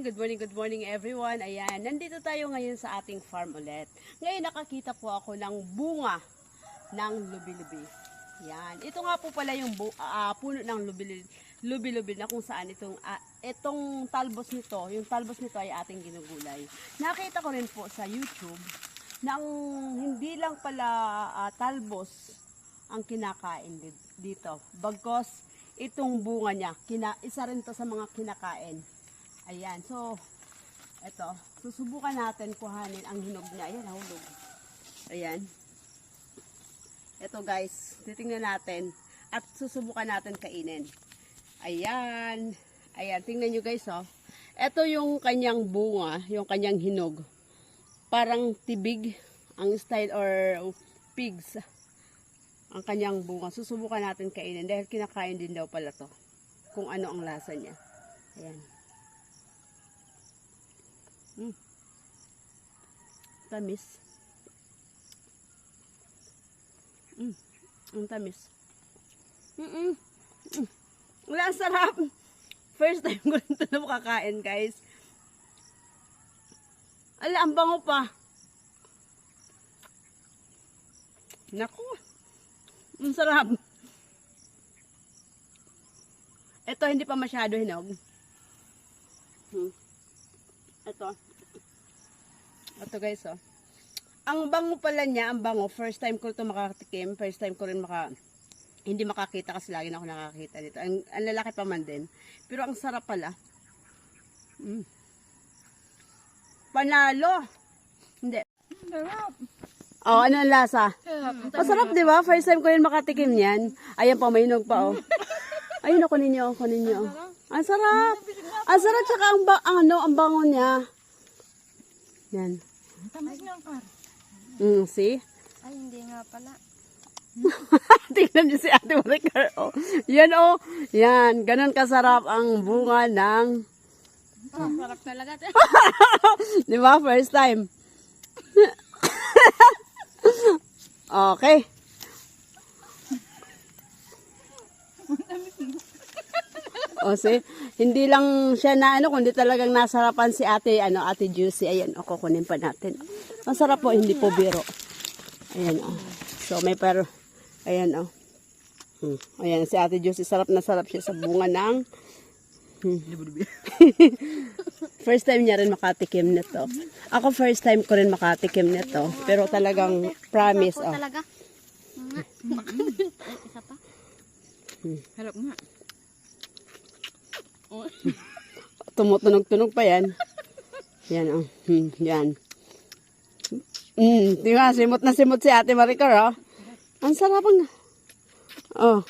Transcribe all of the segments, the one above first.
good morning everyone. Ayan, nandito tayo ngayon sa ating farm ulit. Ngayon nakakita po ako ng bunga ng lubi-lubi. Yan, ito nga po pala yung puno ng lubi-lubi na kung saan itong talbos nito, yung talbos nito ay ating ginugulay. Nakita ko rin po sa YouTube na hindi lang pala talbos ang kinakain dito. Bagkos itong bunga niya, isa rin to sa mga kinakain. Ayan, so, eto, susubukan natin kuhanin ang hinog niya. Ayan, nahulog. Ayan. Eto guys, titingnan natin at susubukan natin kainin. Ayan. Ayan, tingnan nyo guys, oh. Eto yung kanyang bunga, yung kanyang hinog. Parang tibig ang style or pigs. Ang kanyang bunga. Susubukan natin kainin dahil kinakain din daw pala to. Kung ano ang lasa niya. Ayan. Tamis. Ang tamis. Wala, sarap. First time ko rin ito na makakain, guys. Ala, ang bango pa. Naku. Ang sarap. Ito, hindi pa masyado hinog. Ito. Ito guys, oh. Ang bango pala niya, ang bango. First time ko ito makatikim. First time ko rin hindi makakita kasi lagi na ako nakakita dito. Ang lalaki pa man din. Pero ang sarap pala. Panalo. Hindi. Sarap. Oh, ano ang lasa? Masarap, di ba? First time ko rin makatikim yan. Ayan pa, may hinog pa, oh. Ayun, kunin nyo. Ang sarap. Ang sarap, tsaka ang bango niya. Yan. Tamis nga, Kar. See? Ay, hindi nga pala. Tingnan niyo si Ate Maricar, oh. Yan, oh. Yan, ganun kasarap ang bunga ng... Sarap talaga. Di ba? First time. Okay. O see, hindi lang siya na kundi talagang nasarapan si Ate Juicy. Ayan, kukunin pa natin. Masarap po, hindi po biro. Ayan, oh. So may ayan, oh. Ayan si Ate Juicy, sarap na sarap siya sa bunga ng first time niya rin makatikim nito. Ako first time ko rin makatikim nito. Pero talagang promise, oh. Talaga. Isa pa. Harap nga. Tumutunog-tunog pa yan. Yan, oh. Yan. Di ba? Simot na simot si Ate Maricar, oh. Ang sarap ang... Oh.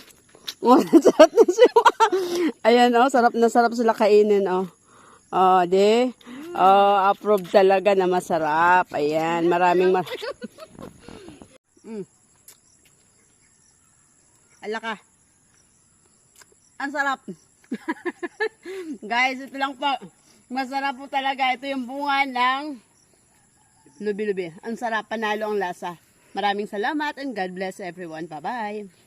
Oh, sarap na simot. Ayan, oh. Sarap na sarap sila kainin, oh. Oh, approve talaga na masarap. Ayan, maraming Ala ka. Ang sarap. Guys, ito lang po. Masarap po talaga. Ito yung bunga ng lubi-lubi. Ang sarap, panalo ang lasa. Maraming salamat and God bless everyone. Bye-bye.